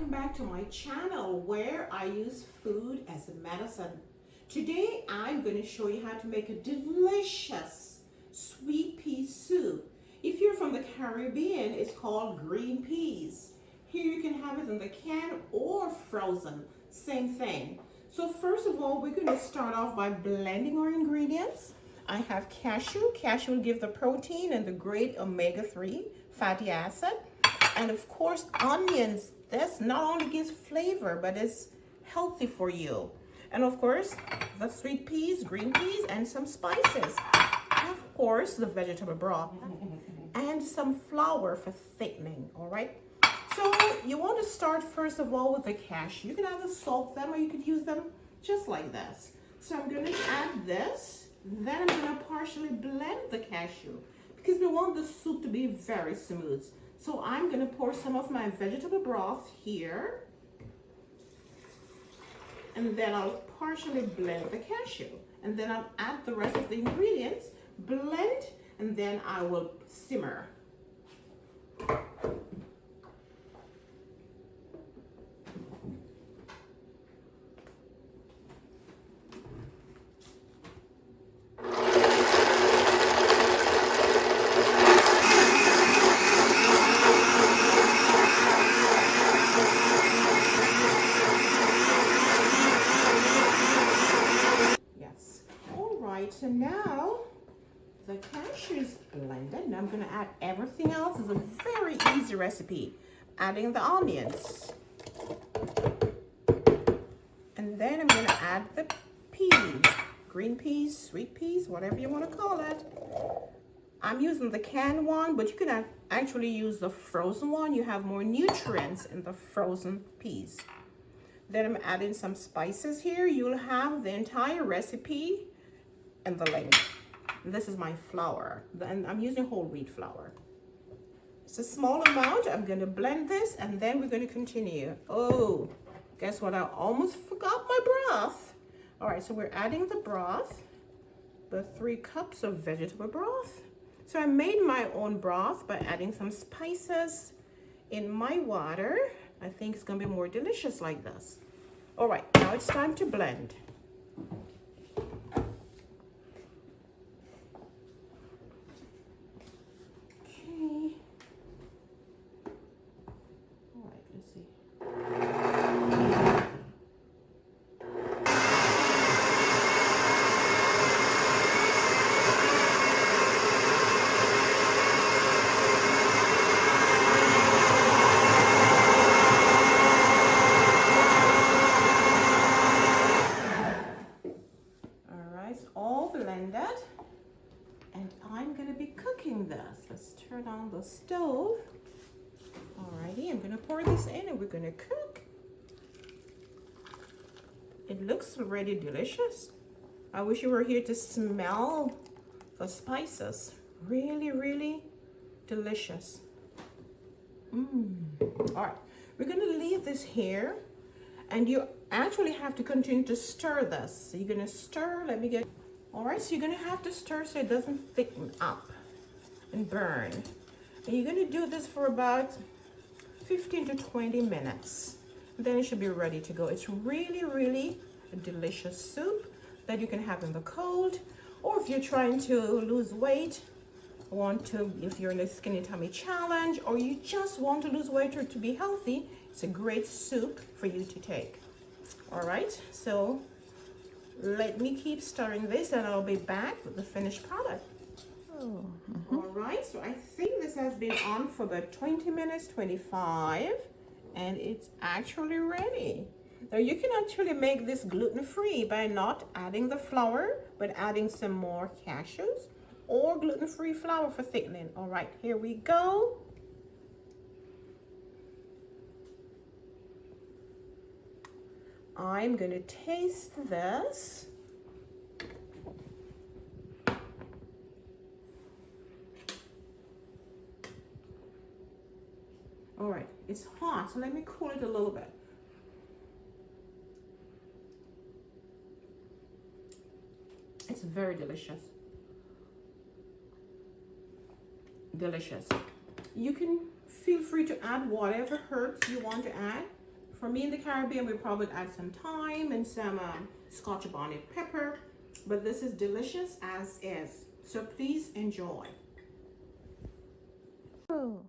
welcome back to my channel where I use food as a medicine. Today I'm going to show you how to make a delicious sweet pea soup. If you're from the Caribbean, it's called green peas. Here you can have it in the can or frozen, same thing. So first of all, we're going to start off by blending our ingredients. I have cashew. Cashew will give the protein and the great omega-3 fatty acid. And of course, onions. This not only gives flavor, but it's healthy for you. And of course, the sweet peas, green peas, and some spices. And of course, the vegetable broth. And some flour for thickening, all right? So you want to start first of all with the cashew. You can either soak them or you could use them just like this. So I'm going to add this. Then I'm going to partially blend the cashew because we want the soup to be very smooth. So I'm going to pour some of my vegetable broth here. And then I'll partially blend the cashew. And then I'll add the rest of the ingredients, blend, and then I will simmer. So now the cashew is blended. Now I'm going to add everything else. It's a very easy recipe. Adding the onions. And then I'm going to add the peas. Green peas, sweet peas, whatever you want to call it. I'm using the canned one, but you can actually use the frozen one. You have more nutrients in the frozen peas. Then I'm adding some spices here. You'll have the entire recipe and the link. This is my flour, and I'm using whole wheat flour. It's a small amount. I'm going to blend this, and then we're going to continue. Oh, guess what? I almost forgot my broth. All right, so we're adding the broth, the 3 cups of vegetable broth. So I made my own broth by adding some spices in my water. I think it's going to be more delicious like this. All right, now it's time to blend. All blended, and I'm going to be cooking this. Let's turn on the stove. Alrighty, I'm going to pour this in and we're going to cook. It looks already delicious. I wish you were here to smell the spices. Really, really delicious. Alright, we're going to leave this here, and you actually have to continue to stir this. So you're going to stir, let me get... Alright, so you're going to have to stir so it doesn't thicken up and burn. And you're going to do this for about 15 to 20 minutes. Then it should be ready to go. It's really, really a delicious soup that you can have in the cold. Or if you're trying to lose weight, if you're in a skinny tummy challenge, or you just want to lose weight or to be healthy, it's a great soup for you to take. Alright, so let me keep stirring this and I'll be back with the finished product. All right, so I think this has been on for about 20 minutes, 25, and it's actually ready. Now you can actually make this gluten-free by not adding the flour, but adding some more cashews or gluten-free flour for thickening. All right, here we go. I'm going to taste this. All right, it's hot, so let me cool it a little bit. It's very delicious. Delicious. You can feel free to add whatever herbs you want to add. For me in the Caribbean, we probably add some thyme and some Scotch bonnet pepper, but this is delicious as is. So please enjoy. Oh.